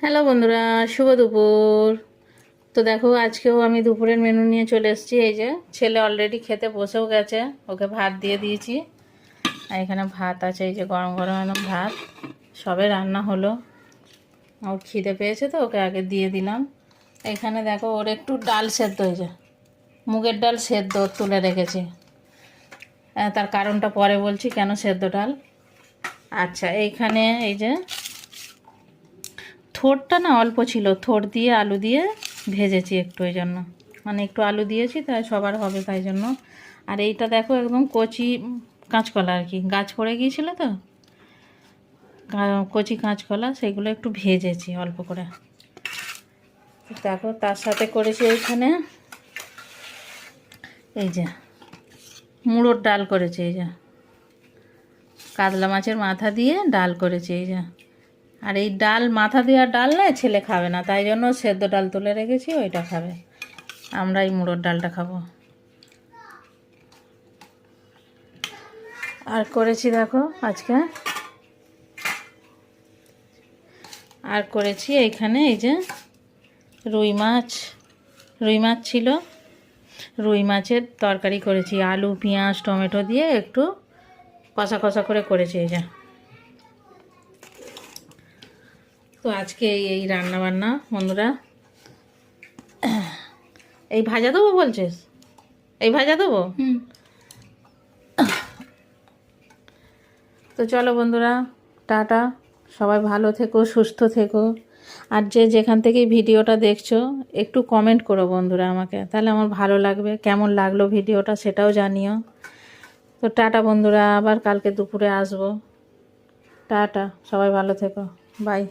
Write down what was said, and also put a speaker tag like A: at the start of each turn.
A: Hello বন্ধুরা, শুভ দুপুর। তো দেখো, আজকেও আমি দুপুরের মেনু নিয়ে চলে এসেছি। এই যে ছেলে অলরেডি খেতে বসেও গেছে, ওকে ভাত দিয়ে দিয়েছি। আর এখানে ভাত আছে, এই যে গরম গরম একদম ভাত, সবে রান্না হলো। ওর খিদে পেয়েছে তো ওকে আগে দিয়ে দিলাম। এখানে দেখো ওর একটু ডাল সেদ্ধ হয়েছে, মুগের ডাল সেদ্ধ তুলে রেখেছি। তার কারণটা পরে বলছি কেন সেদ্ধ ডাল। আচ্ছা, এইখানে এই যে থোড়টা না অল্প ছিল, থোড় দিয়ে আলু দিয়ে ভেজেছি একটু, ওই জন্য মানে একটু আলু দিয়েছি, তাই সবার হবে তাই জন্য। আর এইটা দেখো একদম কচি কাঁচকলা, আর কি গাছ পড়ে গিয়েছিলো তো, কচি কাঁচকলা, সেগুলো একটু ভেজেছি অল্প করে। দেখো তার সাথে করেছি এইখানে এই যে মুড়োর ডাল করেছি, এই যে কাতলা মাছের মাথা দিয়ে ডাল করেছি এই যে। আর এই ডাল মাথা দেওয়ার ডাল না ছেলে খাবে না, তাই জন্য সেদ্ধ ডাল তুলে রেখেছি, ওইটা খাবে। আমরা এই মুড়োর ডালটা খাবো। আর করেছি দেখো আজকে, আর করেছি এইখানে এই যে রুই মাছ ছিল, রুই মাছের তরকারি করেছি, আলু পেঁয়াজ টমেটো দিয়ে একটু কষা কষা করে করেছি এই যে। তো আজকে এই রান্না বান্না বন্ধুরা। এই ভাজা দেবো বলছিস? এই ভাজা দেবো। তো চলো বন্ধুরা, টাটা, সবাই ভালো থেকো, সুস্থ থেকো। আর যে যেখান থেকে ভিডিওটা দেখছো একটু কমেন্ট করো বন্ধুরা আমাকে, তাহলে আমার ভালো লাগবে। কেমন লাগলো ভিডিওটা সেটাও জানিও। তো টাটা বন্ধুরা, আবার কালকে দুপুরে আসবো। টাটা, সবাই ভালো থেকো, বাই।